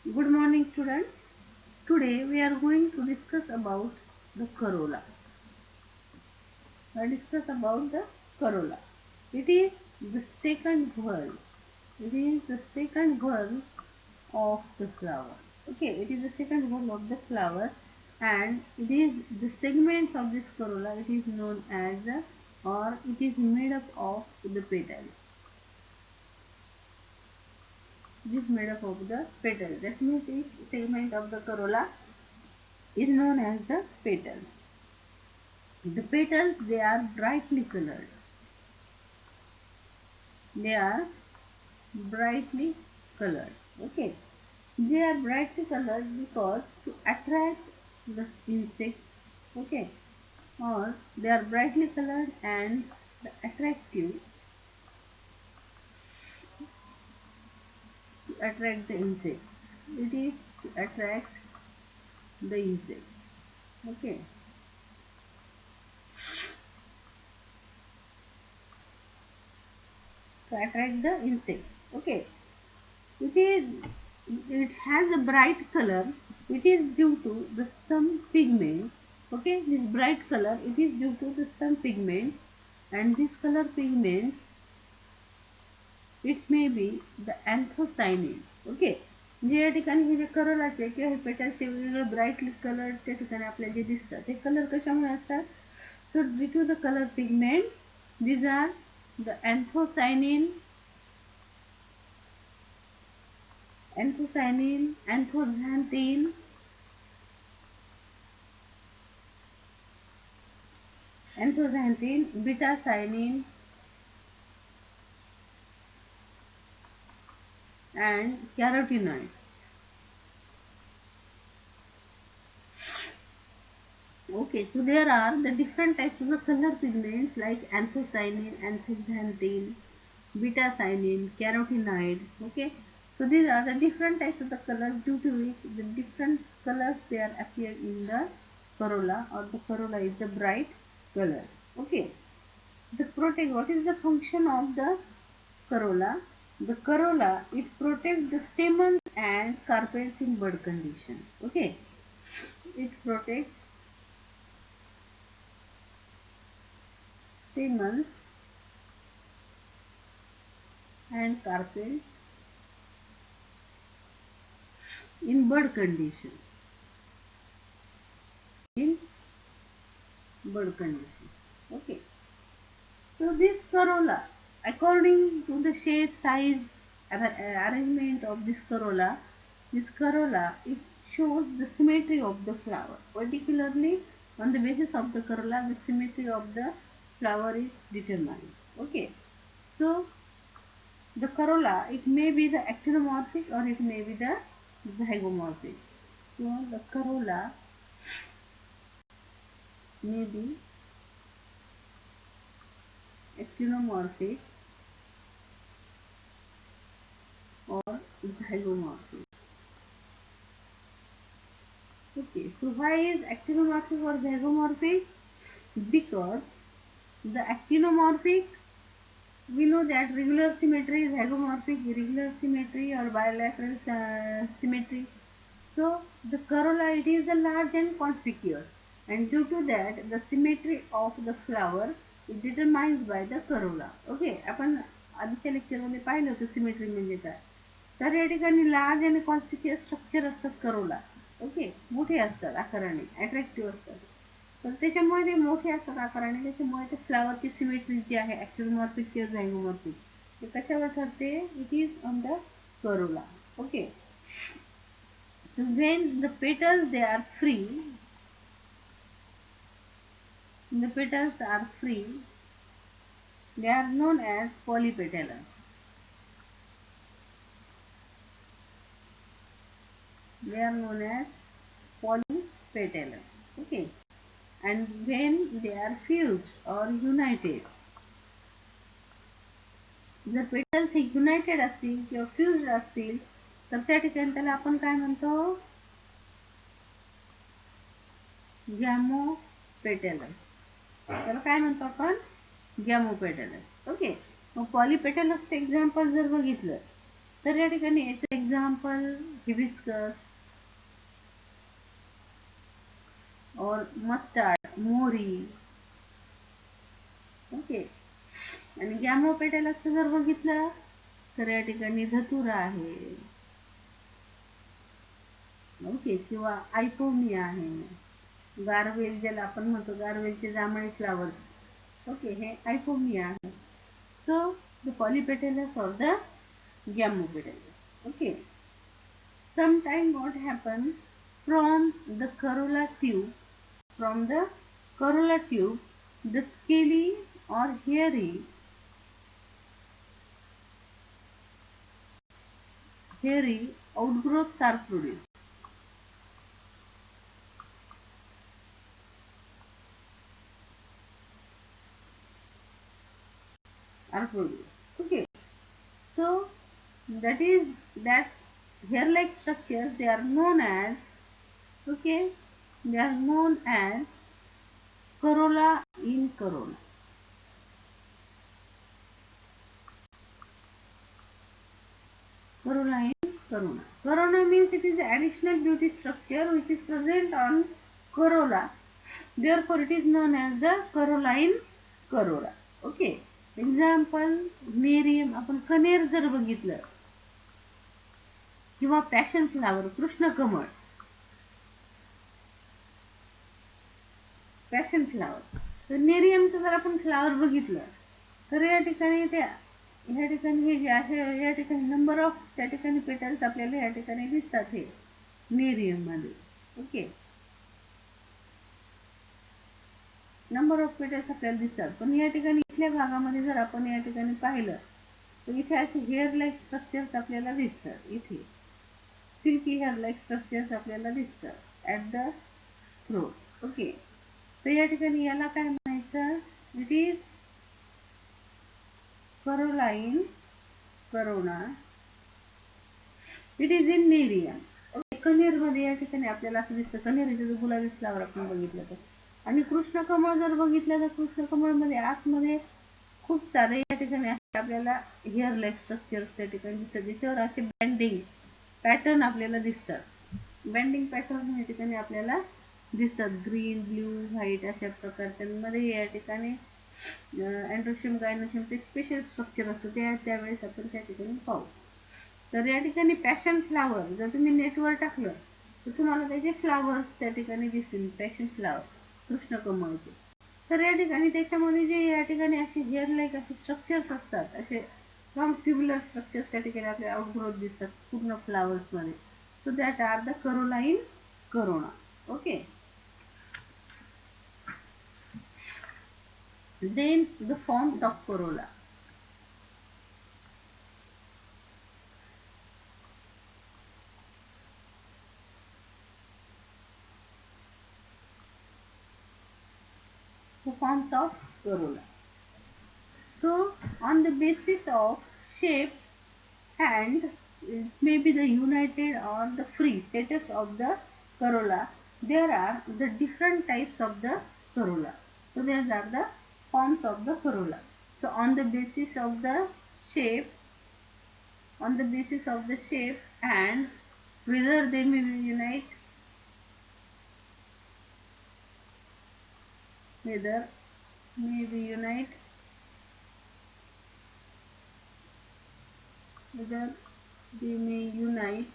Good morning, students. Today we are going to discuss about the corolla. Discuss about the corolla. It is the second whorl. It is the second whorl of the flower. Okay, it is the second whorl of the flower, and it is the segments of this corolla. It is known as or it is made up of the petals. It is made up of the petals. That means each segment of the corolla is known as the petals. The petals, they are brightly colored. They are brightly colored. Okay. They are brightly colored because to attract the insects. Okay. Or they are brightly colored and attractive to attract the insects. It is to attract the insects. Okay. To attract the insects. Okay. It is it has a bright color. It is due to the some pigments. Okay, this bright color, it is due to the some pigments, and these color pigments, it may be the anthocyanin. Okay, जे या ठिकाणी हे जे करोलाचे किंवा हे पेटलचे वेगवेगळे brightly colour त्या ठिकाणी आपल्याला जे दिसतात ते colour कशामुळे असतात, so due to the color pigments, these are the anthocyanin, beta-cyanin, and carotenoids. Okay, so there are the different types of the color pigments like anthocyanin, anthocyanin, beta-cyanin, carotenoid. Okay, so these are the different types of the colors due to which the different colors they are appear in the corolla, or the corolla is the bright color. Okay, the protect. What is the function of the corolla? The corolla, it protects the stamens and carpels in bud condition. Okay, it protects stamens and carpels in bud condition. In bud condition. Okay. So this corolla, according to the shape, size, arrangement of this corolla, it shows the symmetry of the flower. Particularly on the basis of the corolla, the symmetry of the flower is determined. Okay. So the corolla, it may be the actinomorphic or it may be the zygomorphic. So the corolla may be actinomorphic or zygomorphic. Okay, so why is actinomorphic or zygomorphic? Because the actinomorphic, we know that regular symmetry, zygomorphic irregular symmetry or bilateral symmetry. So the corolla, it is a large and conspicuous, and due to that the symmetry of the flower is determined by the corolla. Okay, आपण आधीच्या लेक्चरमध्ये पाहिलं होतं symmetry म्हणजे काय. तर या ठिकाणी लार्ज आणि कॉन्स्पिक्युअस स्ट्रक्चर असतात करोला. ओके, मोठे असतात आकाराने, अट्रॅक्टिव्ह असतात. तर त्याच्यामुळे ते मोठे असतात आकाराने, त्याच्यामुळे ते फ्लावरची सिमेट्री जी आहे ॲक्टिनोमॉर्फिक किंवा झायगोमॉर्फिक, ते कशावर ठरते? It is on the Corolla. Okay, so when the petals they are free, the petals are free, they are known as polypetalous. They are known as polypetalous. Okay, and when they are fused or united, जर petals हे United असतील किंवा फ्युज्ड असतील तर त्या ठिकाणी त्याला आपण काय म्हणतो? गॅमोपेटलस. त्याला काय म्हणतो आपण? गॅमोपेटलस. ओके, मग पॉलीपेटलसचं एक्झाम्पल जर बघितलं तर या ठिकाणी याचं एक्झाम्पल हिबिस्कस और मस्टार्ड, मोरी. ओके. आणि गॅमोपेटॅलसचं जर बघितलं तर या ठिकाणी धतुरा आहे. ओके. किंवा आयपोमिया आहे. गारवेल ज्याला आपण म्हणतो, गारवेलचे जांभळे फ्लावर्स. ओके. हे आयपोमिया आहे. So the polypetalous or the gamopetalus. Okay. Sometime what happens from the corolla tube, the scaly or hairy outgrowths are produced. Okay. So that hair-like structures, they are known as, okay, they are known as corolla in corolla. Corolla in corona. Corona means it is the additional beauty structure which is present on corolla. Therefore, it is known as the corolla in corolla. Okay. Example nerium. आपण कनेर जर बघितलं किंवा passion flower, Krishna कमळ, passion flower. तर नेरियमचं जर आपण flower बघितलं तर या ठिकाणी हे जे आहे, या ठिकाणी नंबर ऑफ त्या ठिकाणी पेटल्स आपल्याला या ठिकाणी दिसतात हे नेरियम मध्ये. ओके. नंबर ऑफ पेटल्स आपल्याला दिसतात. पण या ठिकाणी इथल्या भागामध्ये जर आपण या ठिकाणी पाहिलं तर इथे असे हेअर लाईक स्ट्रक्चर्स आपल्याला दिसतात. इथे सिल्की हेअर लाईक स्ट्रक्चर्स आपल्याला दिसतात ॲट द थ्रोट. ओके. तर या ठिकाणी याला काय म्हणायचं? It is corolline corona. It is in nerium. Okay. कनेरमध्ये या ठिकाणी आपल्याला असं दिसतं. कनेरीचं जर गुलाबी फ्लावर आपण बघितलं तर, आणि कृष्णकमळ जर बघितलं तर कृष्णकमळमध्ये आतमध्ये खूप सारे या ठिकाणी आपल्याला हेअर लाईक स्ट्रक्चर्स त्या ठिकाणी दिसतात. त्याच्यावर असे बँडिंग पॅटर्न आपल्याला दिसतात. बँडिंग पॅटर्न या ठिकाणी आपल्याला दिसतात. ग्रीन, ब्ल्यू, व्हाईट अशा प्रकारच्यांमध्ये या ठिकाणी अँड्रोशियम गायनोशियमचे स्पेशल स्ट्रक्चर असतं. त्यावेळेस आपण त्या ठिकाणी पाहू. तर या ठिकाणी पॅशन फ्लावर जर तुम्ही नेटवर टाकलं तर तुम्हाला त्याचे फ्लावर्स त्या ठिकाणी दिसतील. पॅशन फ्लावर, कृष्णकमळचे. तर या ठिकाणी त्याच्यामध्ये जे या ठिकाणी असे हेअर लाईक असे स्ट्रक्चर्स असतात, असे फ्रॉम ट्युब्युलर स्ट्रक्चर्स त्या ठिकाणी आपल्याला आउटग्रोथ दिसतात पूर्ण फ्लावर्स मध्ये. So that are the corolla in corona. Okay. Then the forms of corolla. The forms of corolla. So on the basis of shape and it may be the united or the free status of the corolla, there are the different types of the corolla. So these are the forms of the corolla. So on the basis of the shape, and whether they may be unite, whether they may unite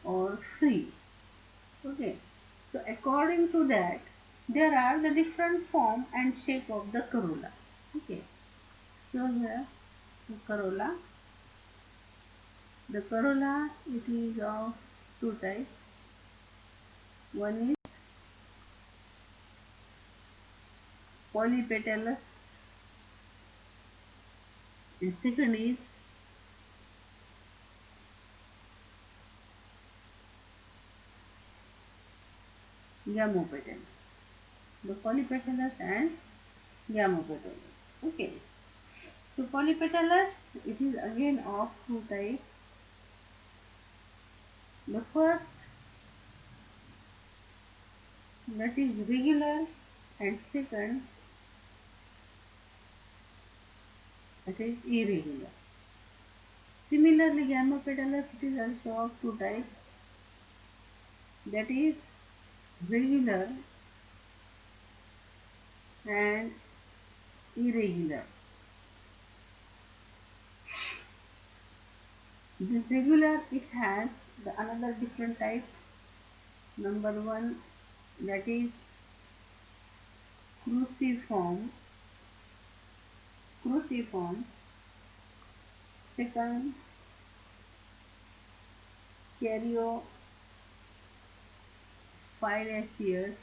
or free. Okay. So according to that, there are the different form and shape of the corolla. Okay. So here the corolla. The corolla, it is of two types. One is polypetalous and second is gamopetalous. The polypetalous and gamopetalous. Okay. So polypetalous, it is again of two types. The first, that is regular, and second, that is irregular. Similarly, gamma petalus it is also of two types, that is regular and irregular. This regular it has the another different types. Number one, that is cruciform. Cruciform. Second, caryophyllaceous,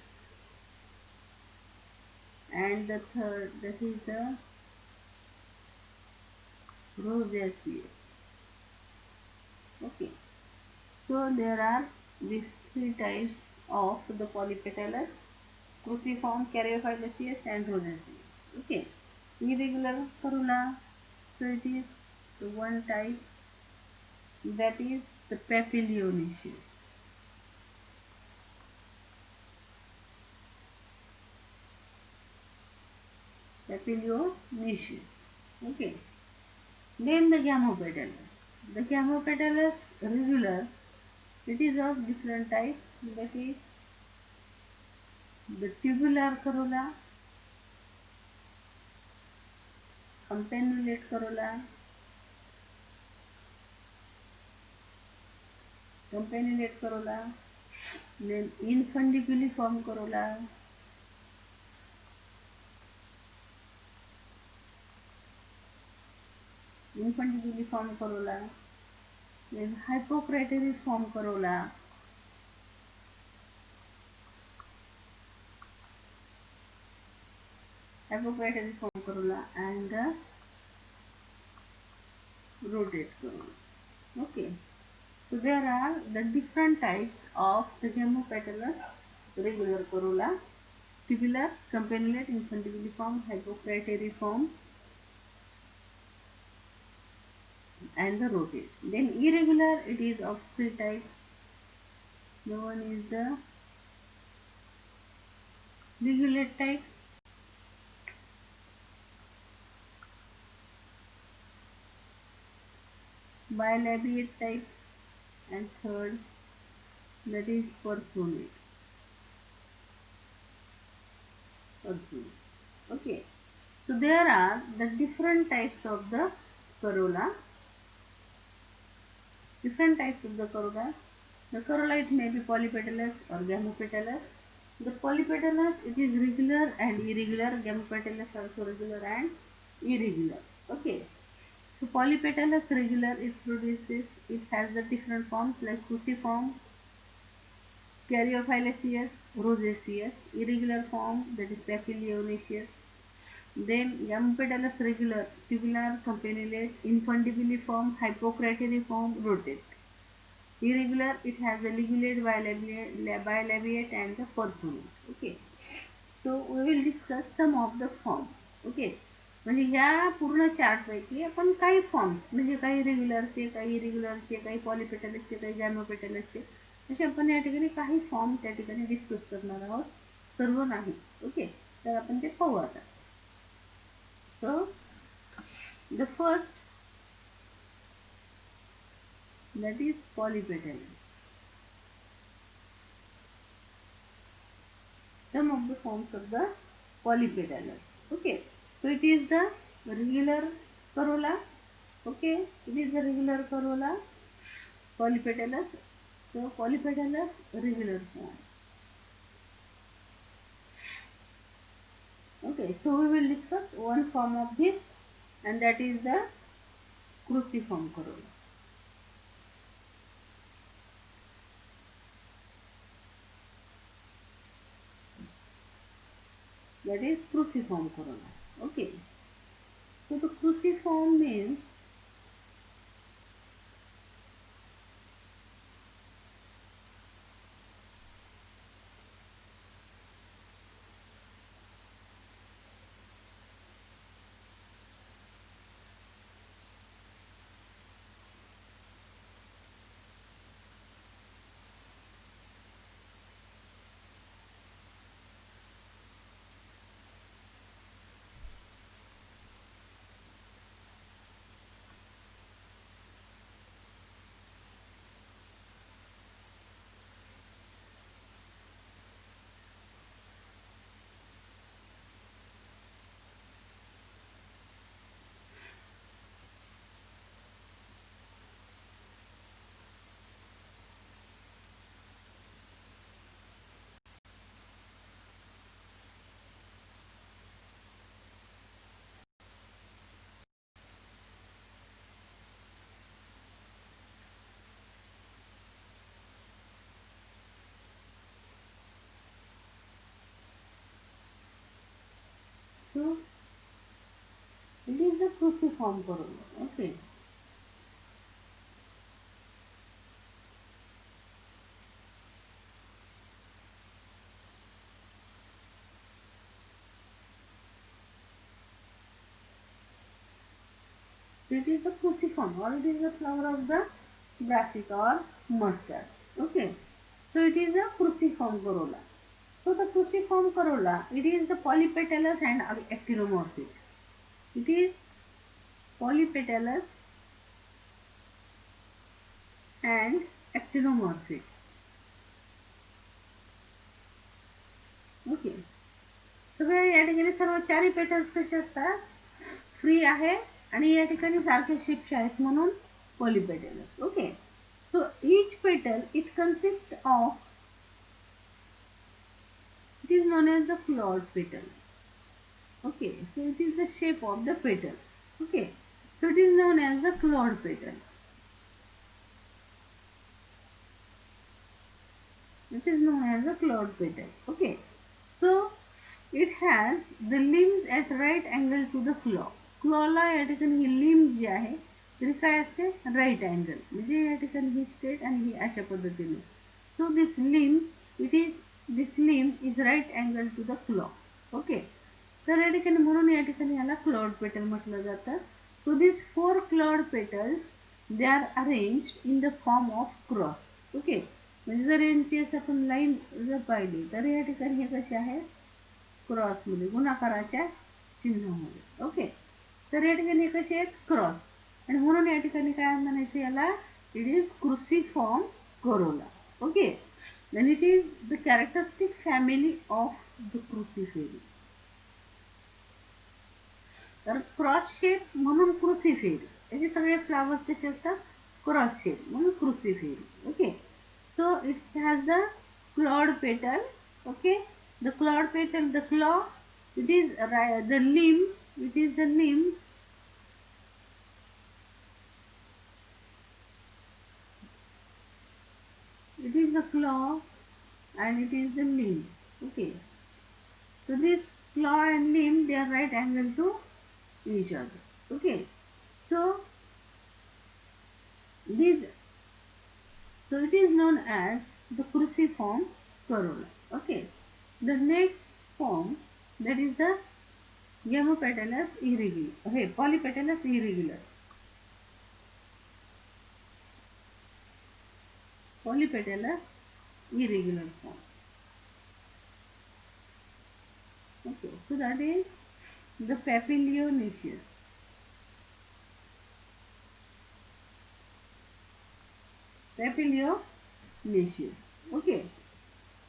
and the third that is the rosaceous. Okay, so there are these three types of the polypetalus: cruciform, caryophyllaceous, and rosaceous. Okay, irregular corolla. So it is the one type, that is the papilionaceous. Papilionaceous. Okay. Then the gamopetalus. The gamopetalus regular, it is of different type, that is the tubular corolla, campanulate corolla, then infundibuliform corolla, then hypocrateriform corolla, and the rotate corolla. Okay. So there are the different types of the gamopetalus regular corolla: tubular, campanulate, infundibuliform, hypocrateriform, and the rotate. Then irregular, it is of three types. The one is the ligulate type, bilabiate type, and third, that is personate. Okay. So there are the different types of the corolla. The corolla it may be polypetalous or gamopetalous. The polypetalous it is regular and irregular. Gamopetalous also regular and irregular. Okay. So polypetalous regular it has the different forms like cruciform, caryophyllaceous, rosaceous. Irregular form, that is papilionaceous. Then gamopetalous regular, tubular, campanulate, infundibuliform, hypocrateriform, rotate. Irregular, it has a ligulate, bilabiate, and the personate. Okay. So we will discuss some of the forms. Okay. म्हणजे ह्या पूर्ण chart पैकी आपण काही forms म्हणजे काही रेग्युलरचे, काही इरेग्युलरचे, काही पॉलिपेटलसचे, काही गॅमोपेटलसचे असे आपण या ठिकाणी काही फॉर्म त्या ठिकाणी डिस्कस करणार आहोत. सर्व नाही. ओके. तर आपण ते पाहू आता. So the first, that is polypetalus. Some of the forms of the polypetalus. Okay, so it is the regular corolla. Okay, it is the regular corolla, polypetalus. So polypetalus regular form. Okay, so we will discuss one form of this, and that is the cruciform corolla. That is cruciform corolla. Okay, so the cruciform means So it is the cruciform corolla. Okay. It is the cruciform, or it is the flower of the brassica or mustard. Okay. So it is a cruciform corolla. So the cruciform corolla, it is the polypetalous and actinomorphic. It is polypetalous and actinomorphic. Okay. सगळे या ठिकाणी सर्व चारही petals कसे असतात, free आहे आणि या ठिकाणी सारखे शिप्स आहेत म्हणून polypetalous. Okay. So each petal it consists of, it is known as the clawed petal. Okay, so it is the shape of the petal. Okay, so it is known as the clawed petal. It is known as the clawed petal. Okay, so it has the limbs at right angle to the claw. क्लॉला या ठिकाणी ही limb जी आहे तरी काय असते, right angle, म्हणजे या ठिकाणी ही straight आणि ही अशा पद्धतीने. So this limb it is, this limb is right angle to the claw. Okay. तर या ठिकाणी म्हणून या ठिकाणी याला क्लॉड पेटल म्हटलं जातं. So this 4 clawed petals they are arranged in the form of cross. Okay. म्हणजे जर यांची असं आपण लाईन जर पाहिली तर या ठिकाणी हे कसे आहे, क्रॉसमध्ये, गुणाकाराच्या चिन्हामध्ये. ओके. तर या ठिकाणी हे कसे आहेत, क्रॉस, आणि म्हणून या ठिकाणी काय म्हणायचं याला, it is cruciform corolla. Okay. Then it is the characteristic family of the Cruciferae. तर क्रॉस शेप म्हणून क्रुसिफेरी, याचे सगळे फ्लावर्स कसे असतात, क्रॉस शेप म्हणून क्रुसिफेरी. Okay. So it has the clawed petal. Okay, the clawed petal, the claw, it is the limb, it is the limb, it is the claw and it is the limb. Okay, so this claw and limb, they are right angle to each other. Okay, so this, so it is known as the cruciform corolla. Okay, the next form, that is the Gamopetalus irregular. Okay, Polypetalus irregular. Polypetalus irregular form. Okay, so that is the papilionaceous. Papilionaceous. Okay.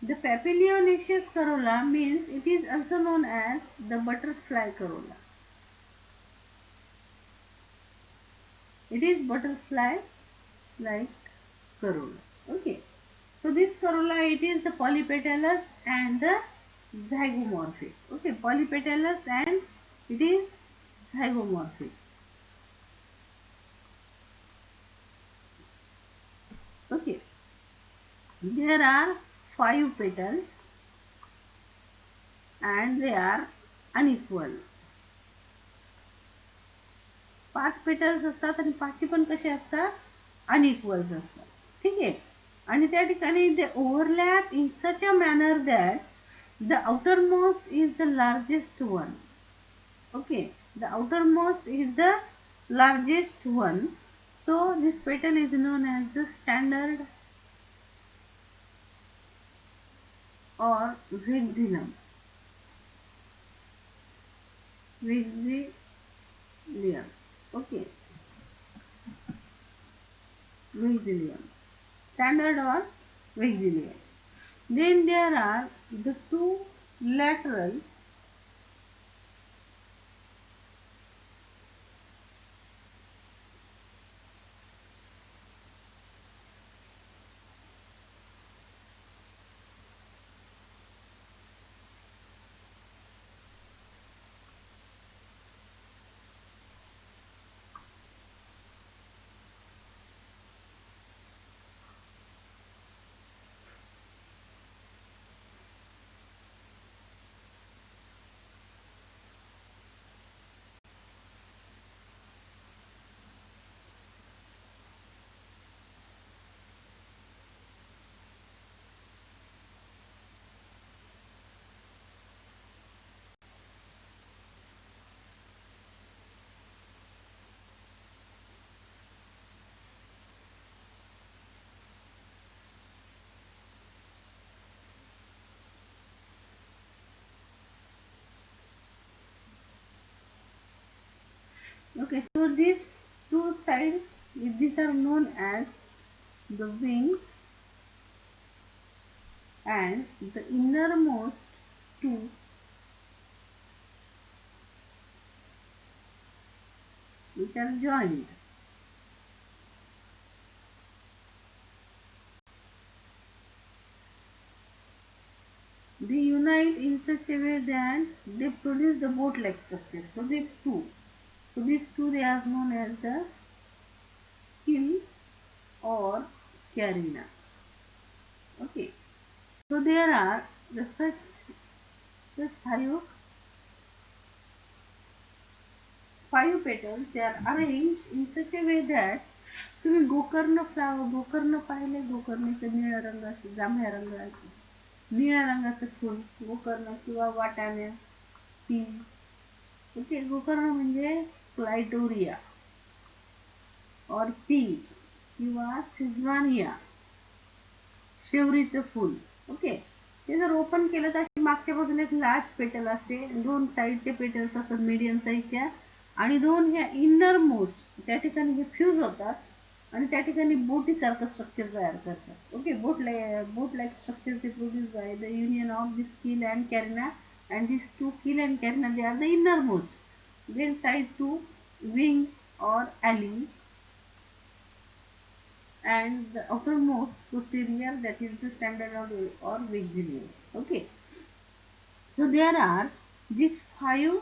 The papilionaceous corolla means it is also known as the butterfly corolla. It is butterfly like corolla. Okay. So this corolla, it is the polypetalous and the zygomorphic. Okay, polypetalous and it is zygomorphic. Okay, there are 5 petals and they are unequal. 5 petals असतात आणि 5ची पण कसे असतात, अनइक्वल्स असतात. ठीक आहे. आणि त्या ठिकाणी they overlap in such a manner that the outermost is the largest one. Okay, the outermost is the largest one. So this petal is known as the standard or vexillum. Vexillium. Okay, vexillium. Standard or vexillium. Then there are the 2 lateral Okay, so these two sides, these are known as the wings, and the innermost two, which are joined. They unite in such a way that they produce the boat-like structure. So these two they are known as the keel or carina. Okay. So there are such five petals. They are arranged in such a way that तुम्ही गोकर्ण पाहिले, गोकर्णीचं निळ्या रंगाचं, जांभळ्या रंगाचं, निळ्या रंगाचं फूल गोकर्ण किंवा वाटाणा, पी. ओके, गोकर्ण म्हणजे क्लायटोरिया और पी किंवा सिझवानिया, शेवरीचं फूल. ओके, ते जर ओपन केलं तर अशी मागच्या बाजूला एक लार्ज पेटल असते, दोन साईडचे पेटल्स असतात मीडियम साईजच्या, आणि दोन ह्या इनर मोस्ट त्या ठिकाणी हे फ्यूज होतात आणि त्या ठिकाणी बोटीसारखं स्ट्रक्चर तयार करतात. ओके, बोट लाईक स्ट्रक्चर ते produce by the union of this keel and carina, and this two keel and carina they are the inner most, then side two wings or ali, and the outermost posterior, that is the standard or vexillary. Okay, so there are these five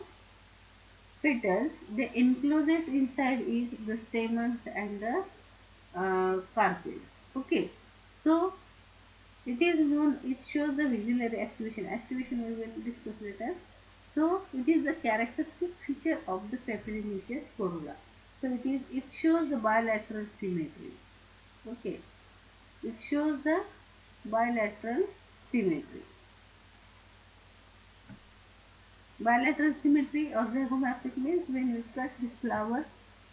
petals. They encloses inside it the stamens and the carpels. Okay, so it is known. It shows the vexillary aestivation. Aestivation we will discuss later. So it is the characteristic feature of the papyrinaceous corolla. So it shows the bilateral symmetry. Okay, it shows the bilateral symmetry. Bilateral symmetry or zygomorphic means when you cut this flower,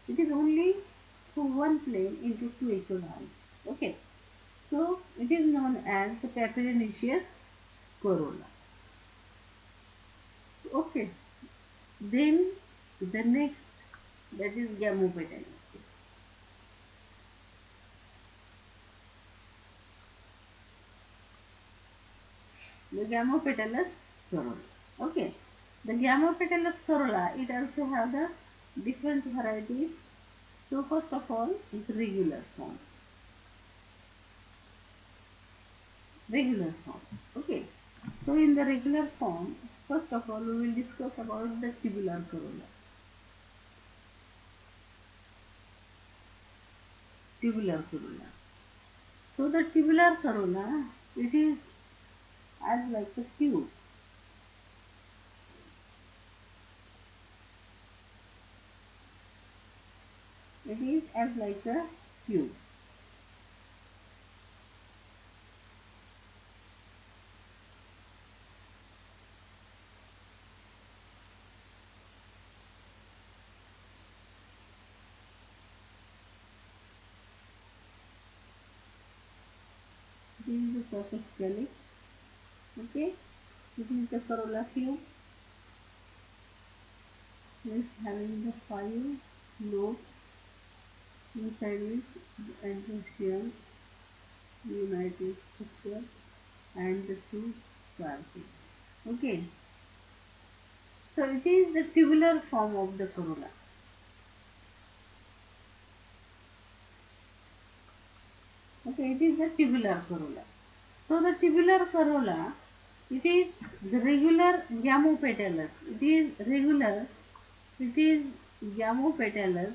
it is only for one plane into two equal halves. Okay, so it is known as the papyrinaceous corolla. Okay, then the next, that is gamopetalus. The gamopetalus corolla. Okay, the gamopetalus corolla, it also have the different varieties. So first of all, is regular form. Regular form. Okay. So in the regular form, first of all, we will discuss about the tubular corolla. Tubular corolla. So the tubular corolla, it is as like a tube. It is as like a tube. This is the surface calyx. Okay. This is the corolla tube, which having the five lobes inside it, and the shear united structure and the two carpels. Okay, so it is the tubular form of the corolla. Okay, it is the tubular corolla. So the tubular corolla, it is the regular gamopetalous. It is regular. It is gamopetalous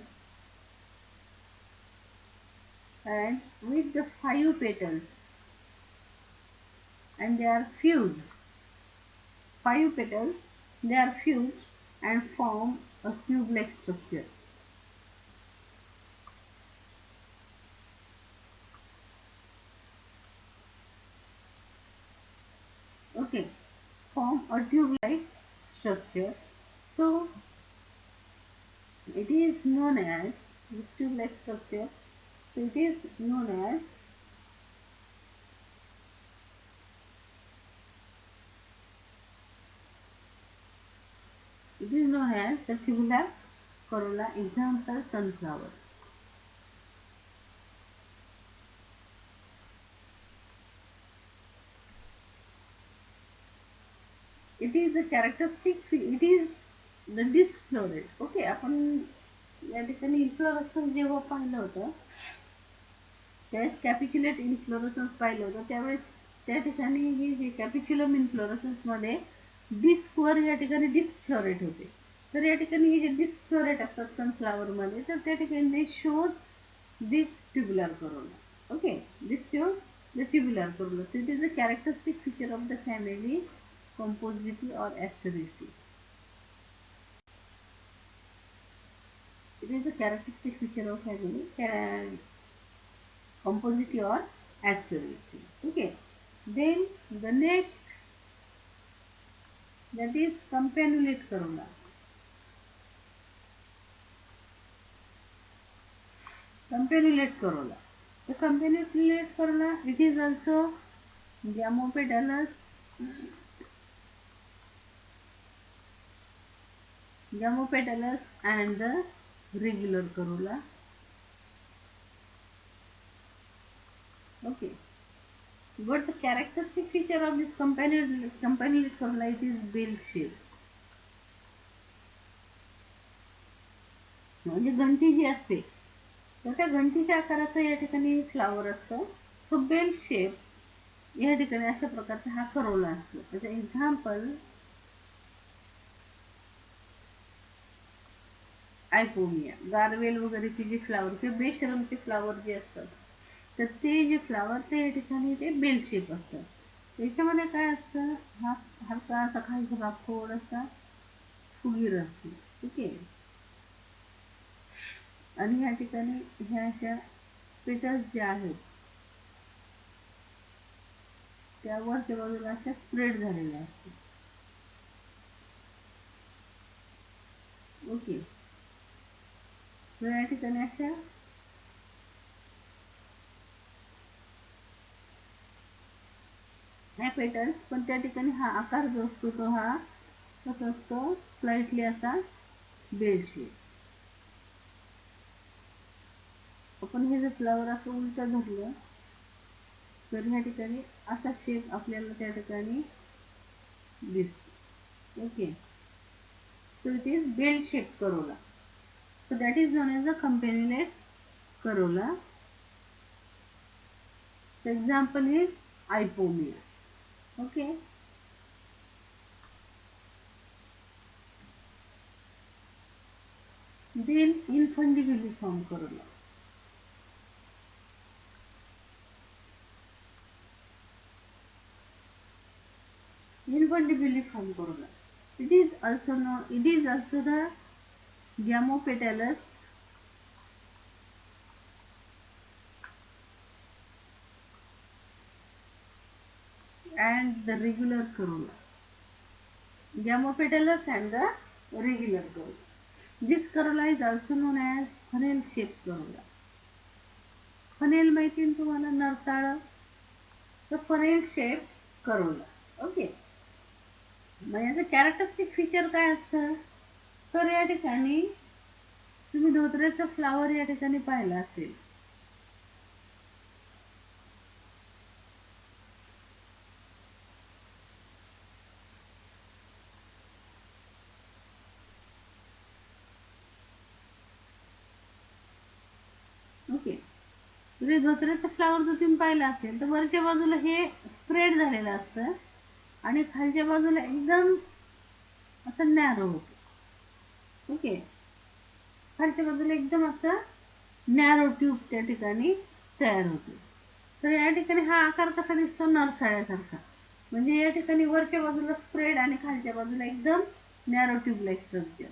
and with the five petals, and they are fused. Five petals, they are fused and form a tube-like structure. Okay, form a tube-like structure. So it is known as this tube-like structure. So it is known as the tubular corolla, example sunflower. It is a characteristic, it is the disc floret. Okay, आपण या ठिकाणी inflorescence जेव्हा पाहिलं होतं त्यावेळेस कॅपिक्युलेट inflorescence पाहिलं होतं त्यावेळेस त्या ठिकाणी हे जे कॅपिक्युलम इन्फ्लोरेसन्स मध्ये डिस्कवर या ठिकाणी डिस्क फ्लोरेट होते. तर या ठिकाणी हे जे डिस्क फ्लोरेट असतात सनफ्लावर मध्ये तर त्या ठिकाणी shows this tubular Corolla. Okay, this shows the tubular corolla. So it is a characteristic feature of the family Compositae or Asteraceae. It is a characteristic feature of family Compositae or Asteraceae. Okay. Then the next, that is campanulate corolla. Campanulate corolla. The campanulate corolla, it is also Petalus, Petalus and the regular corolla. Okay. But the characteristic feature of this campanulate corolla, it is bell shape. म्हणजे घंटी जी असते तर त्या घंटीच्या आकाराचं या ठिकाणी flower असतं. सो bell shape या ठिकाणी अशा प्रकारचा हा करोला असतो. त्याचं एक्झाम्पल आयपोमिया, गारवेल वगैरेचे जे फ्लावर किंवा बेशरमचे फ्लावर जे असतात तर ते जे फ्लावर ते या ठिकाणी ते बेल शेप असतात. त्याच्यामध्ये काय असतं, हा हलका असा खालचा भाग थोडासा फुगीर असतो. ठीक आहे. आणि या ठिकाणी ह्या अशा पेटल्स ज्या आहेत त्या वरच्या बाजूला अशा स्प्रेड झालेल्या असतात. ओके. तर या ठिकाणी अशा ह्या पेटल्स पण त्या ठिकाणी हा आकार जो असतो तो हा कसा असतो, स्लाइटली असा बेल शेप. आपण हे जर फ्लावर असं उलट धरलं तर ह्या ठिकाणी असा शेप आपल्याला त्या ठिकाणी दिसतो. Okay. So it is bell shaped corolla. So that is known as a campanulate corolla. The example is Ipomea. Okay. Then infundibuliform corolla. Infundibuliform corolla. It is also known. It is also the Petalus and the regular corolla. Petalus and the regular corolla. This corolla is also known as funnel shaped corolla. Funnel माहिती आहे तुम्हाला, नरसाळ. तर funnel shape Corolla. Okay. मग याचं characteristic feature काय असतं, तर या ठिकाणी तुम्ही धोत्र्याचा फ्लावर या ठिकाणी पाहिला असेल. ओके. तर धोत्र्याचा फ्लावर जर तुम्ही पाहिला असेल तर वरच्या बाजूला हे स्प्रेड झालेलं असतं आणि खालच्या बाजूला एकदम असं नॅरो होतं. ओके. खालच्या बाजूला एकदम असं नॅरो ट्यूब त्या ठिकाणी तयार होते. तर या ठिकाणी हा आकार कसा दिसतो, नरसाळ्यासारखा. म्हणजे या ठिकाणी वरच्या बाजूला स्प्रेड आणि खालच्या बाजूला एकदम नॅरो ट्यूब लाईक स्ट्रक्चर.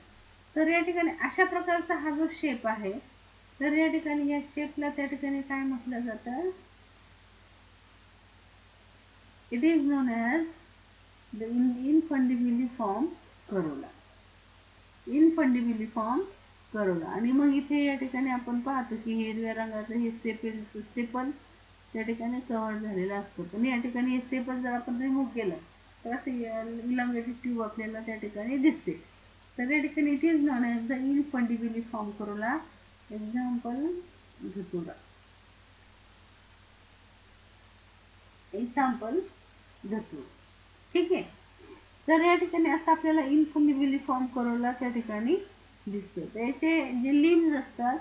तर या ठिकाणी अशा प्रकारचा हा जो शेप आहे तर या ठिकाणी या शेपला त्या ठिकाणी काय म्हटलं जातं, it is known as the infundibuliform corolla. Infundibuliform corolla. आणि मग इथे या ठिकाणी आपण पाहतो की हिरव्या रंगाचं हे सेपल त्या ठिकाणी कव्हर झालेलं असतं. पण या ठिकाणी हे सेपल जर आपण रिमूव्ह केलं तर असं इलॉंगेटेड ट्यूब आपल्याला त्या ठिकाणी दिसते. तर या ठिकाणी it is known as the infundibuliform corolla. Example datura. Example धतूर. ठीक आहे. तर या ठिकाणी असं आपल्याला इनफंडिबिलिफॉर्म करोला त्या ठिकाणी दिसतो. तर याचे जे लिम्स असतात,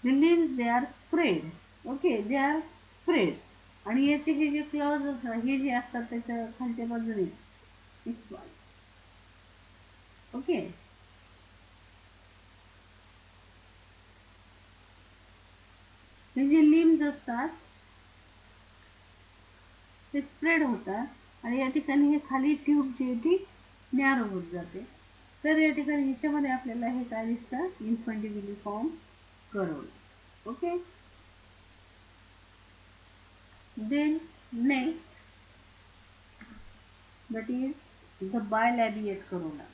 the limbs they are spread. Okay, they are spread. आणि याचे हे जे क्लॉज असतात, हे जे असतात त्याच्या खालच्या बाजूने, ओके, हे जे लिम्स असतात ते स्प्रेड होतात आणि या ठिकाणी हे खाली ट्यूब जी आहे ती नॅरो होत जाते. तर या ठिकाणी ह्याच्यामध्ये आपल्याला हे काय दिसतं, infundibuliform corolla. Okay. Then next, that is the bilabiate corolla.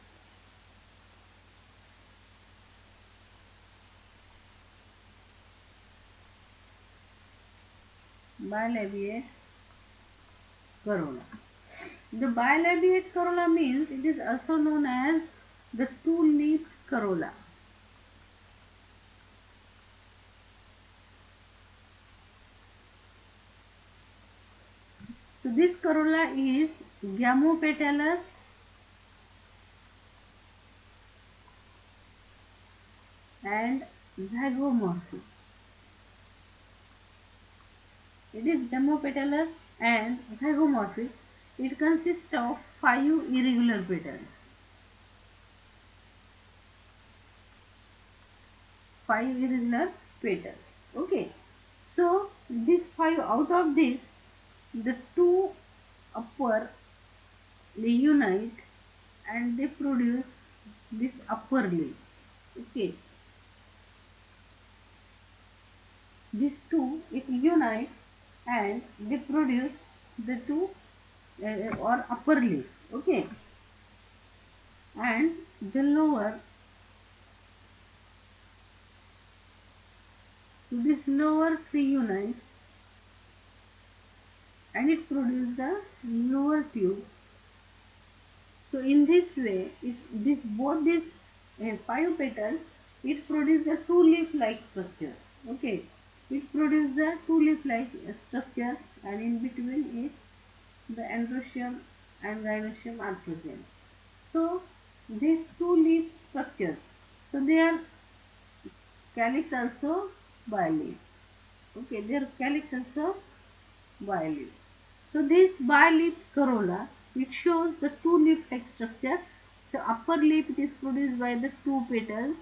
Bilabiate corolla. The bilabiate corolla means it is also known as the two-leaf corolla. So this corolla is gamopetalous and zygomorphic. It is gamopetalous and zygomorphic. It consists of 5 irregular petals. 5 irregular petals. Okay. So these 5, out of this, the 2 upper they unite and they produce this upper leaf. Okay. These two it unites and they produce the two or upper leaf. Okay. And the lower, this lower tree unites and it produces the lower tube. So in this way, if this both these 5 petals, it produces the two leaf-like structures. Okay, it produces the two leaf-like structures, and in between it, the androecium and gynoecium are present. So these two leaf structures, so they are calyx also bileaf. Okay, their calyx also bileaf. So this bileaf corolla, it shows the two leaf-like structure. The upper leaf it is produced by the 2 petals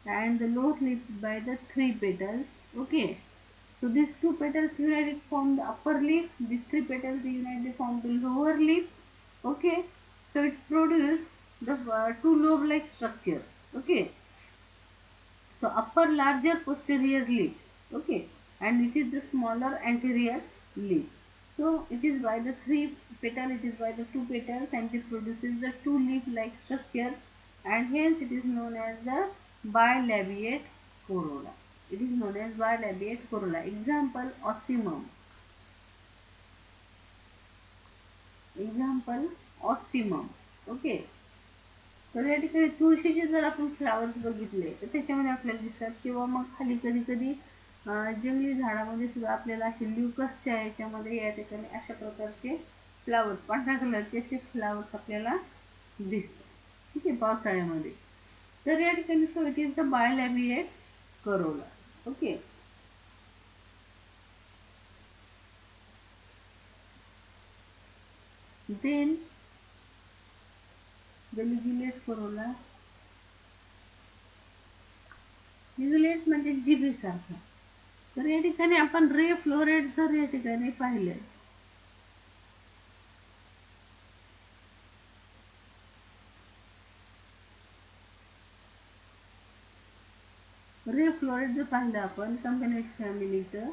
and the lower leaf by the 3 petals. Okay. So these 2 petals united form the upper leaf. These 3 petals united form the lower leaf. Okay. So it produces the 2 lobe-like structures. Okay. So upper larger posterior leaf. Okay. And it is the smaller anterior leaf. So it is by the 3 petal, it is by the 2 petals and it produces the 2 leaf-like structure, and hence it is known as the bilabiate corolla. It is known as bilabiate corolla. Example, ossimum. Example, ossimum. Okay. तर या ठिकाणी तुळशीचे जर आपण flowers बघितले तर त्याच्यामध्ये आपल्याला दिसतात, किंवा मग खाली कधी कधी जंगली झाडामध्ये सुद्धा आपल्याला असे ल्युकसच्या याच्यामध्ये या ठिकाणी अशा प्रकारचे फ्लावर्स, पांढऱ्या कलरचे असे फ्लावर्स आपल्याला दिसतात. ठीक आहे, पावसाळ्यामध्ये. तर या ठिकाणी so it is the bilabiate corolla. Okay. Then the ligulate corolla. Ligulate म्हणजे जिभेसारखा. तर या ठिकाणी आपण रे फ्लोरेट जर या ठिकाणी पाहिले, रे फ्लोरेट जर पाहिलं आपण कंपनेट फॅमिलीचं,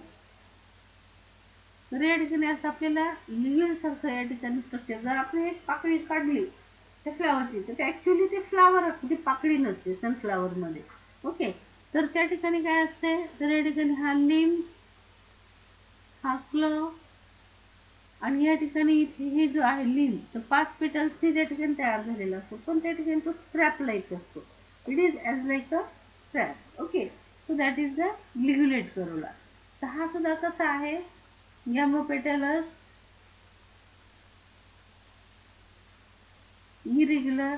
तर या ठिकाणी असं आपल्याला लिग्युल सारखं या ठिकाणी स्ट्रक्चर. जर आपण एक पाकळी काढली त्या फ्लावरची, तर ते ऍक्च्युली ते फ्लावर असते, ती पाकळी नसते सनफ्लावर मध्ये. ओके. तर त्या ठिकाणी काय असते, तर या ठिकाणी हा लिंब, हा क्लो आणि या ठिकाणी हे जो आहे लीम तर 5 पेटल्सनी त्या ठिकाणी तयार झालेला असतो, पण त्या ठिकाणी तो स्ट्रॅप लाईक असतो. It is as like a strap. Okay, so that is the ligulate corolla. तर हा सुद्धा कसा आहे, गॅमोपेटलस, इरेग्युलर,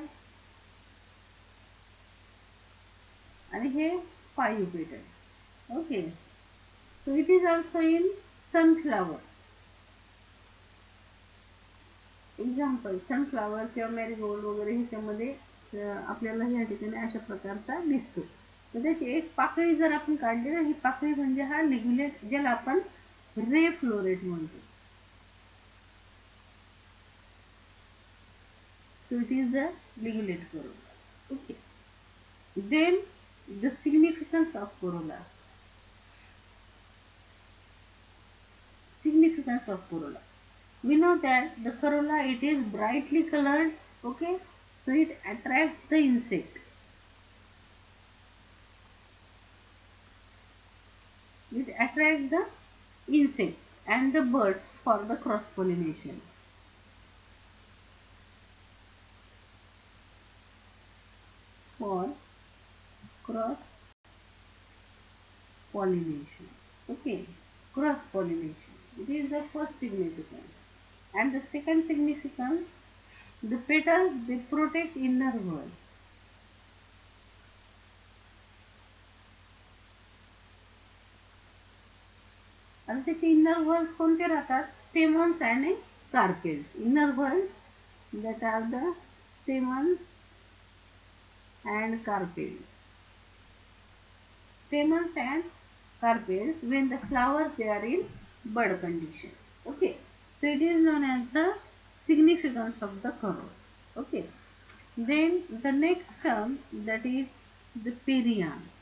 आणि हे 5 petals. Okay, so it is also in sunflower. Example sunflower किंवा मॅरीगोल्ड वगैरे ह्याच्यामध्ये आपल्याला या ठिकाणी अशा प्रकारचा दिसतो. तर त्याची एक पाकळी जर आपण काढली ना, ही पाकळी म्हणजे हा लिग्युलेट, ज्याला आपण रे फ्लोरेट म्हणतो. So it is the ligulate corolla. Okay. Then the significance of corolla. Significance of corolla. We know that the corolla, it is brightly colored. Okay. So it attracts the insect. It attracts the insects and the birds for the cross pollination. For cross pollination. Okay. Cross pollination. It is the first significance. And the second significance, the petals, they protect inner walls. आणि त्याचे inner whorls कोणते राहतात, stamens आणि carpels. Inner whorls that are the stamens and carpels. Stamens and carpels when the flowers they are in bud condition. Okay, so it is known as the significance of the corolla. Okay, then the next term, that is the perianth.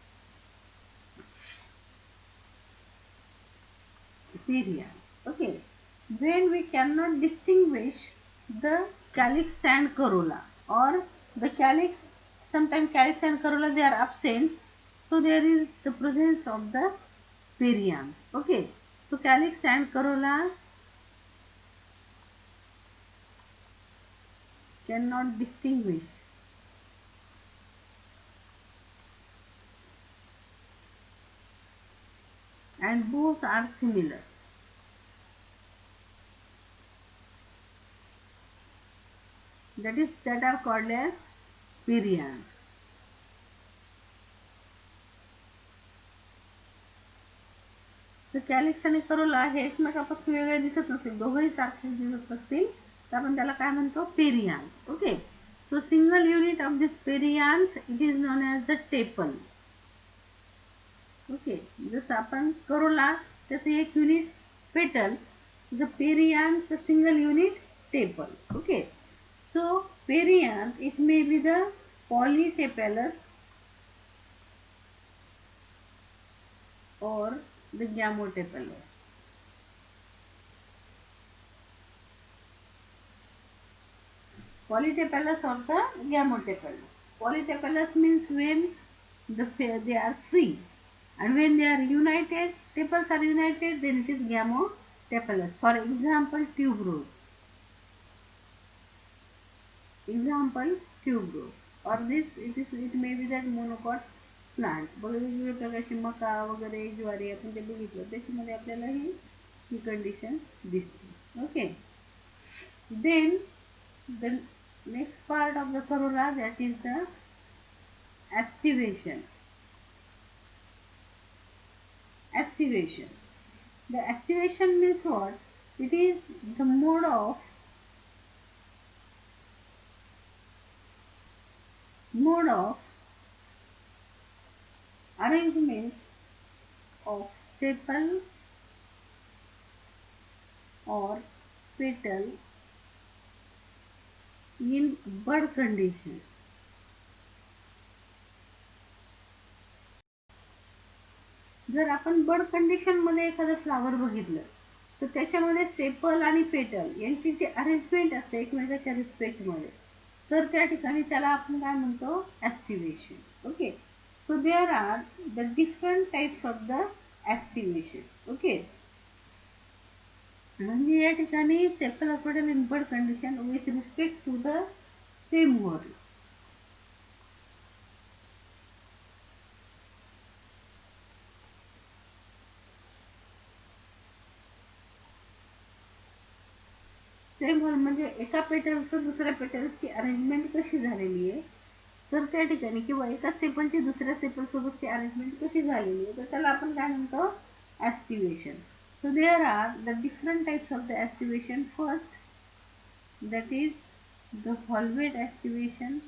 Perianth. Okay, when we cannot distinguish the calyx and corolla, or the calyx, sometimes calyx and corolla they are absent, so there is the presence of the perianth. Okay, so calyx and corolla cannot distinguish, and both are similar. That are called as perianth. तर calyx आणि Corolla हे एकमेकापासून वेगळे दिसत नसतील, दोघंही सारखे दिसत असतील, तर आपण त्याला काय म्हणतो, perianth. Okay, so single unit of this perianth it is known as the tepal. Okay, जसं आपण करोला त्याचं एक unit petal, the perianth single unit tepal. Okay, so perianth it may be the polytepalous or the gamotepalous. Polytepalous or the gamotepalous. Polytepalous means when they are free, and when they are united, tepals are united, then it is gamotepalous. For example, tuberose. Example, tuberose. Or this it may be that monocot plant. बघा वेगवेगळ्या प्रकारची मका वगैरे ज्वारी आपण ते बघितलं, त्याच्यामध्ये आपल्याला ही कंडिशन दिसते. Okay, then the next part of the corolla, that is the aestivation. Aestivation. The aestivation means what? It is the mode of arrangement of sepal or petal in bud condition. जर आपण बड condition मध्ये एखादं flower बघितलं, तर त्याच्यामध्ये sepal आणि petal यांची जी arrangement असते एकमेकाच्या रिस्पेक्टमध्ये, तर त्या ठिकाणी त्याला आपण काय म्हणतो, aestivation. Okay, so there are the different types of the aestivation. Okay, म्हणजे या ठिकाणी cephalopodial input condition with respect to the same whorl. Same whorl म्हणजे एका पेटलचं दुसऱ्या पेटलची अरेंजमेंट कशी झालेली आहे, तर त्या ठिकाणी किंवा एका सेपलची दुसऱ्या सेपल सोबतची अरेंजमेंट कशी झालेली आहे, तर त्याला आपण काय म्हणतो, aestivation. So there are the different types of the aestivation. First, that is the valved aestivation.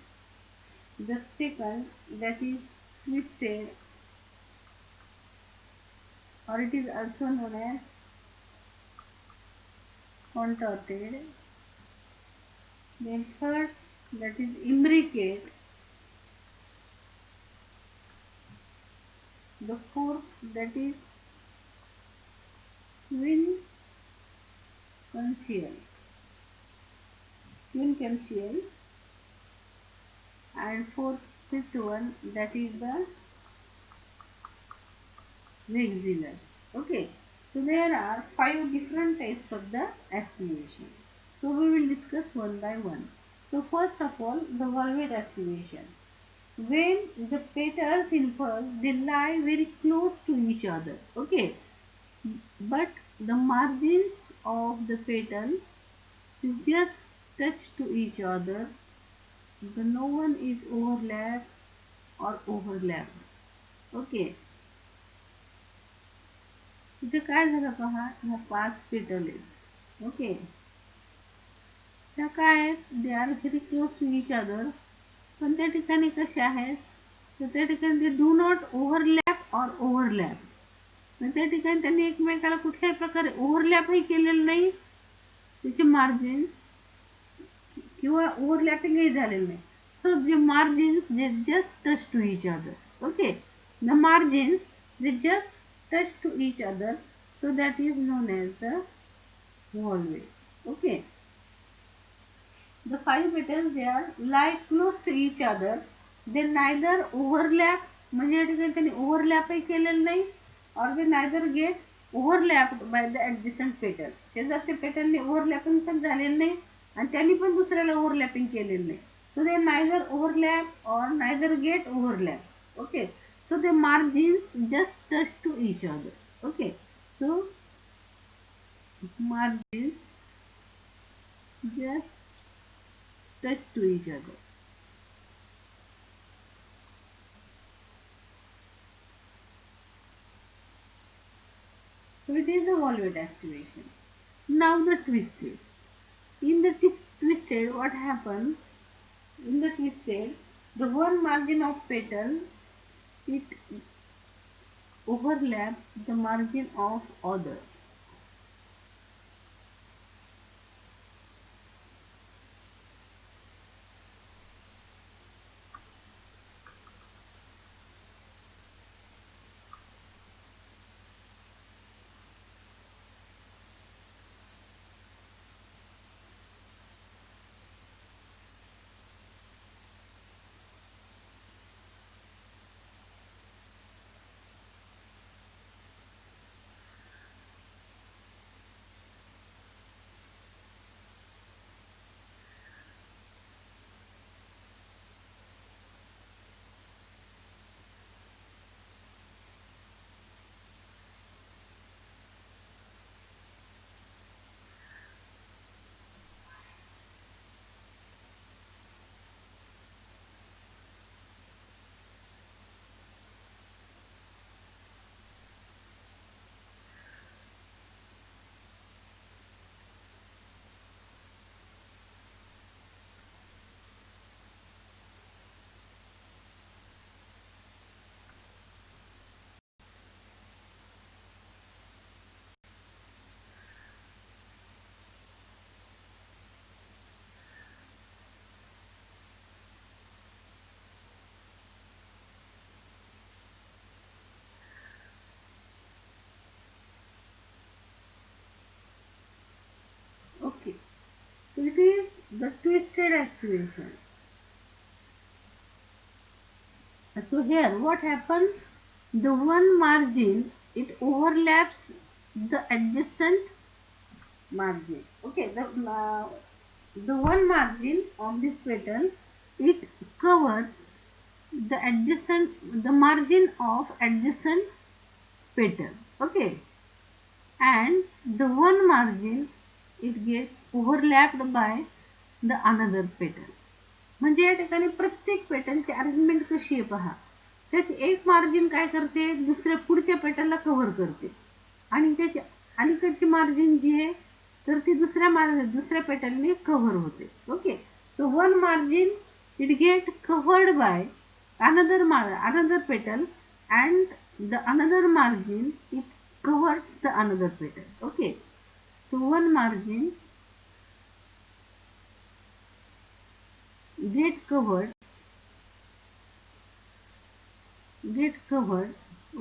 The second, that is twisted, or it is also known as contorted. Then third, that is imbricate. The fourth, that is twin conchial. Twin conchial. And fifth one, that is the vexillary. Okay. So there are 5 different types of the aestivation. So we will discuss one by one. So first of all, the valved aestivation. When the petals in pulse, they lie very close to each other. Okay. But the margins of the petal just touch to each other. The no one is overlapped or overlapped. Okay. इथे काय झालं पहा, ह्या 5 petal आहेत. Okay. त्या काय आहेत, they are very close to each other. पण त्या ठिकाणी कसे आहेत, तर त्या ठिकाणी ते do not overlap or overlap. तर त्या ठिकाणी त्यांनी एकमेकाला कुठल्याही प्रकारे ओव्हरलॅपही केलेलं नाही, त्याचे मार्जिन्स किंवा ओव्हरलॅपिंगही झालेलं नाही. सो जे मार्जिन्स जे just touch to each other. Okay. The margins they just touch to each other, so that is known as the wall. Okay. The 5 petals they are lie close to each other. They neither overlap, म्हणजे या ठिकाणी त्यांनी ओव्हरलॅपही केलेलं नाही, or they neither get overlapped by the adjacent petal. शेजारच्या पेटलने overlapping पण झालेलं नाही आणि त्यांनी पण दुसऱ्याला ओव्हरलॅपिंग केलेलं नाही. So they neither overlap or neither get overlap. Okay. So the margins just touch to each other. Okay. So margins just touch to each other. So it is a valved aestivation. Now the twisted. In the twisted, what happens? In the twisted, the one margin of petal it overlaps the margin of other. Okay. So it is the twisted aestivation. So here what happens? The one margin it overlaps the adjacent margin. Okay, the one margin of this petal, it covers the margin of adjacent petal. Okay, and the one margin, it gets overlapped by the another petal. म्हणजे या ठिकाणी प्रत्येक पेटलची arrangement कशी आहे पहा. त्याची एक margin काय करते, दुसऱ्या पुढच्या पेटलला कव्हर करते आणि त्याची अलीकडची मार्जिन जी आहे तर ती दुसऱ्या पेटलने कव्हर होते. Okay, so one margin it get covered bye another petal, and the another margin it covers the another petal. Okay, so one margin get covered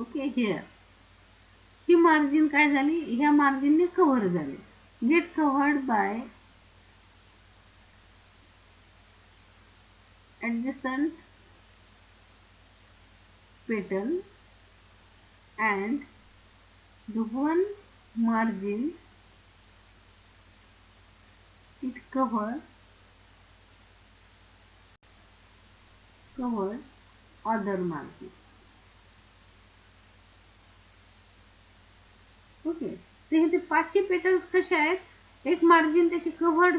okay. here ही मार्जिन काय झाली, ह्या मार्जिनने कव्हर झाली. Get covered by adjacent petal, and the one margin it covered other margin. Okay, तर हे पाचही petals कशा आहेत, एक मार्जिन त्याची कव्हर्ड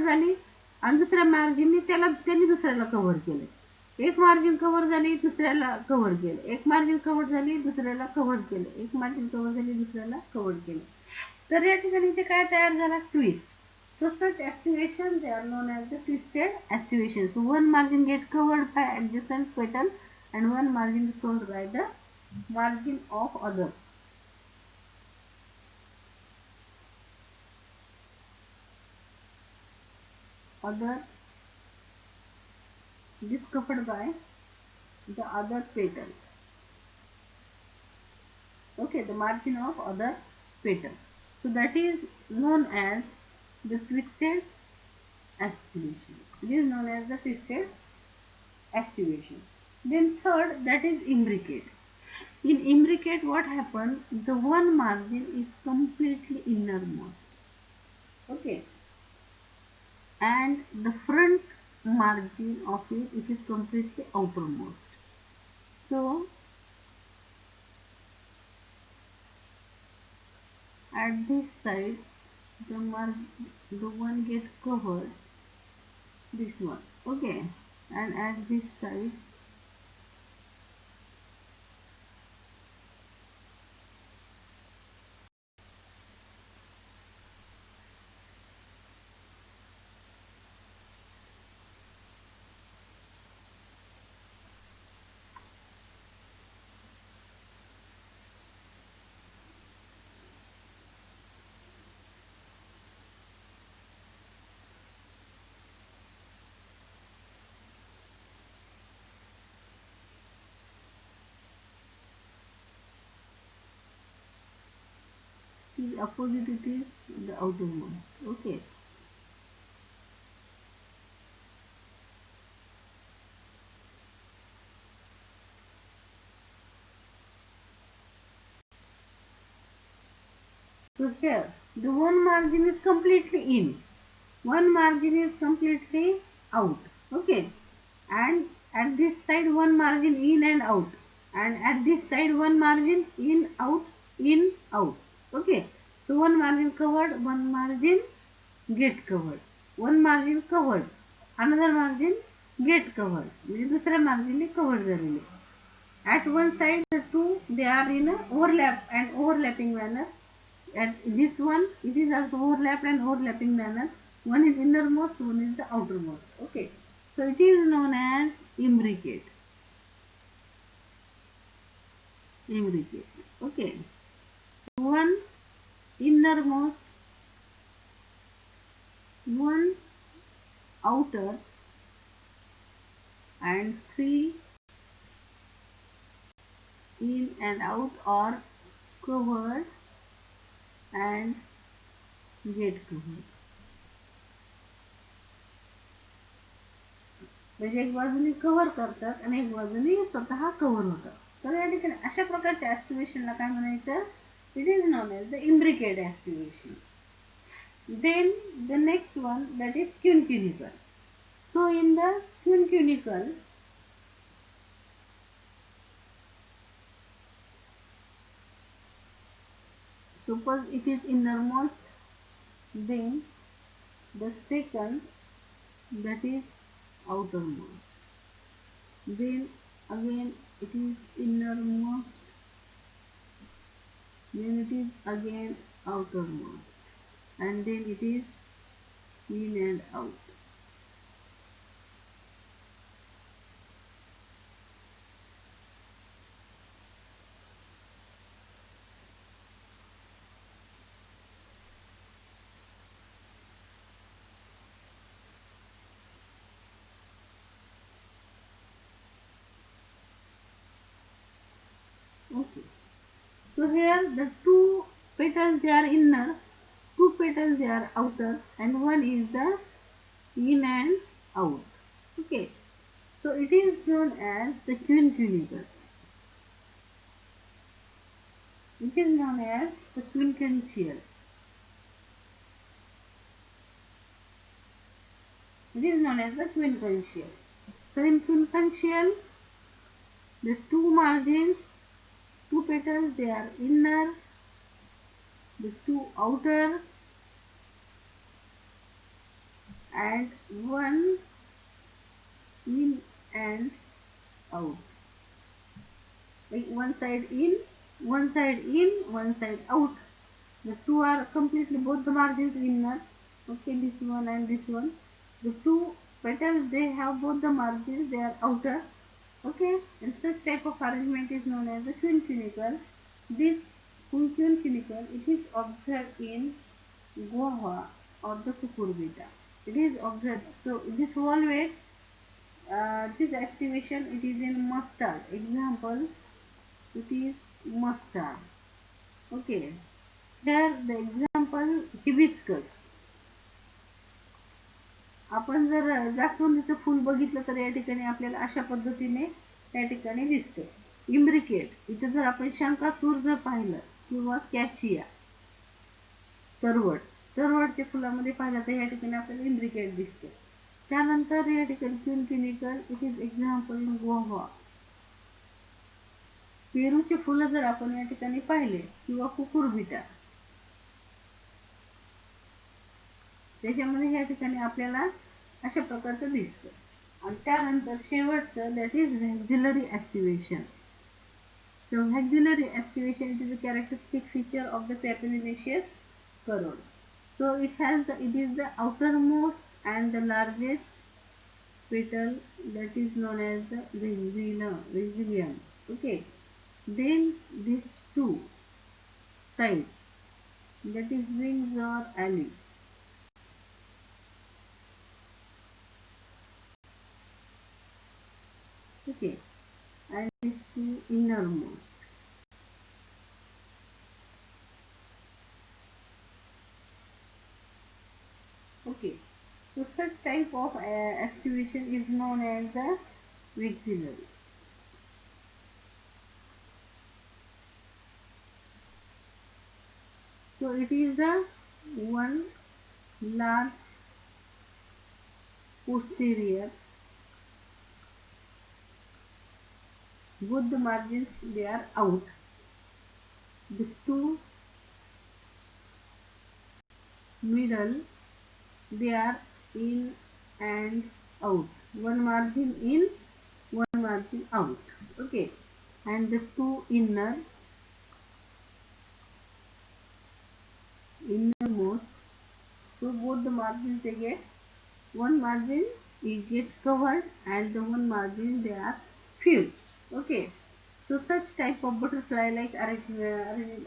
झाली आणि दुसऱ्या मार्जिनने त्यांनी दुसऱ्याला कव्हर केलं. एक मार्जिन कव्हर झाली, दुसऱ्याला कव्हर केलं. एक मार्जिन कव्हर झाली, दुसऱ्याला कव्हर केलं. एक मार्जिन कव्हर झाली, दुसऱ्याला कव्हर केलं. तर या ठिकाणी ते काय तयार झाला, twist. So such aestivation they are known as the twisted aestivation. So one margin get covered by adjacent petal and one margin is covered by the margin of other. Discovered by the other petal. Okay, the margin of other petal. So that is known as the twisted aestivation. It is known as the twisted aestivation. Then third, that is imbricate. In imbricate, what happens? The one margin is completely innermost. Okay, and the front margin of it is completely outermost. So at this side the one get covered, this one. Okay, and at this side is opposite, it is the outermost. Okay, so here the one margin is completely in, one margin is completely out. Okay, and at this side one margin in and out, and at this side one margin in out. Okay, so one margin covered, one margin get covered, one margin covered, another margin get covered, म्हणजे दुसऱ्या मार्जिनने cover झालेले. At one side the two they are in a overlap and overlapping manner. At this one it is also overlapped and overlapping manner. One is innermost, one is the outermost. Okay, so it is known as imbricate. Okay, one innermost, one outer, and three in and out are covered and get covered. म्हणजे एक बाजूने cover करतात आणि एक बाजूने स्वतः cover होतात. तर या ठिकाणी अशा प्रकारच्या एस्टिमेशनला काय म्हणायचं, It is known as the imbricate aestivation. Then the next one, that is quincuncial. So in the quincuncial, suppose it is innermost, then the second, that is outermost, then again it is innermost, then it is again outermost, and then it is in and out. Okay. So here the two petals, they are inner, two petals they are outer, and one is the in and out. Okay. So it is known as the quincuncial. It is known as the quincuncial. It is known as the quincuncial. So in quincuncial, the two margins, two petals, they are inner, the two outer, and one in and out. Like one side in, one side in, one side out. The two are completely, both the margins inner. Okay, this one and this one. The two petals, they have both the margins, they are outer. Okay, and such type of arrangement is known as the quincuncial. This quincuncial, it is observed in guava or the cucurbita. It is observed. So this valvate, this estimation, it is in mustard. Example, it is mustard. Okay. Here the example, hibiscus. आपण जर जास्वंदीचं फूल बघितलं तर या ठिकाणी आपल्याला अशा पद्धतीने त्या ठिकाणी दिसतं. इम्ब्रिकेट, इथे जर आपण शंकासूर जर पाहिलं, किंवा कॅशिया, तरवड, तरवडच्या फुलामध्ये पाहिलं तर या ठिकाणी आपल्याला इम्ब्रिकेट दिसतं. त्यानंतर या ठिकाणी quincuncial, it is example in guava. पेरूचे फुलं जर आपण या ठिकाणी पाहिले, किंवा कुकुरबिटा, त्याच्यामध्ये या ठिकाणी आपल्याला अशा प्रकारचं दिसतं. आणि त्यानंतर शेवटचं, that is vexillary aestivation. So maxillary aestivation, it is a characteristic feature of the Petalus corolla. So it is the outermost and the largest petal, that is known as the vexillum. Okay. Then these two sides, that is wings or ali. Okay. And these two innermost. Okay. So such type of aestivation is known as the vexillary. So it is the one large posterior, both the margins they are out, the two middle, they are in and out, one margin in, one margin out. Okay. And the two innermost, so both the margins, they get, one margin it gets covered, and the one margin they are fused. Okay. So such type of butterfly like arrangement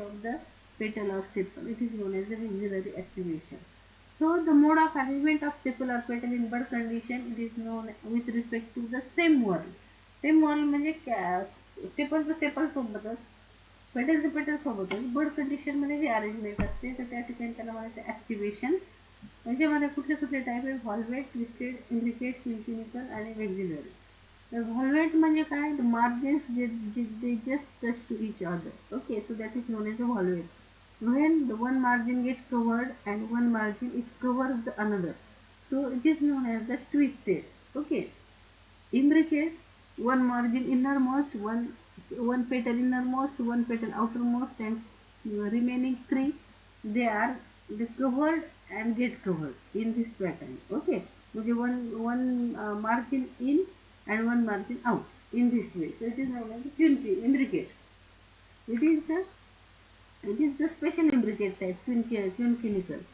of the petal or sepal, it is known as the vexillary estivation. So the mode of arrangement of sepal or petal in bud condition, it is known with respect to the same whorl. Same whorl म्हणजे sepal sepal सोबतच, पेटलचं petal सोबतच बड condition मध्ये जे arrangement असते, तर त्या ठिकाणी त्याला म्हणायचं एस्टिवेशन. त्याच्यामध्ये कुठले कुठले टाईप आहे, व्हॉल्वेट, ट्विस्टेड, इंडिकेट, क्विन्क्युनिकल आणि व्हेक्झिलरी. Volvet म्हणजे काय? The margins they just touch to each other. Okay, so that is known as a volvet. When the one margin gets covered and one margin it covers the another, so it is known as the twisted. Okay, imbricate, one margin innermost, one petal innermost, one petal outermost, and remaining three they are they covered and get covered in this pattern. Okay, म्हणजे one margin in and one margin out in this way. So it is known as imbricate. It is the special imbricate type, twincunical.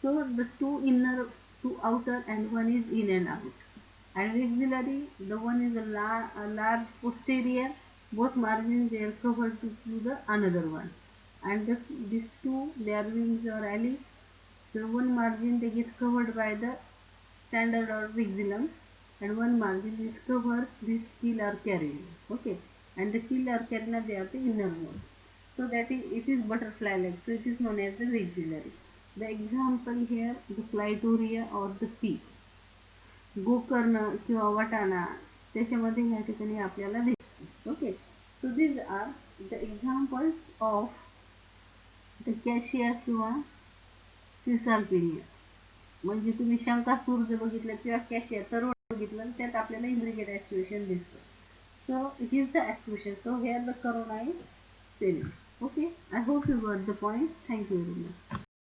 So the two inner, two outer, and one is in and out. And auxiliary, the one is a large posterior, both margins they are covered to the another one. And these two, their wings or alley, so one margin they get covered by the standard or vixillum, and one margin which covers this keel or carina. Okay, and the keel or carina they are the innermost. So that is it is butterfly leg. So it is known as the vixillary. The example here the clitoria or the pea. Gokarna किंवा वाटाणा त्याच्यामध्ये ह्या ठिकाणी आपल्याला दिसते. Okay, so these are the examples of the cassia किंवा Caesalpinia. म्हणजे तुम्ही शंकासूर जर बघितलं किंवा कॅशिया तर बघितलं त्यात आपल्याला इम्ब्रिकेट ॲस्टिवेशन दिसतं. So it is the aestivation. So here the corona is finished. Okay, I hope you got the points. Thank you very much.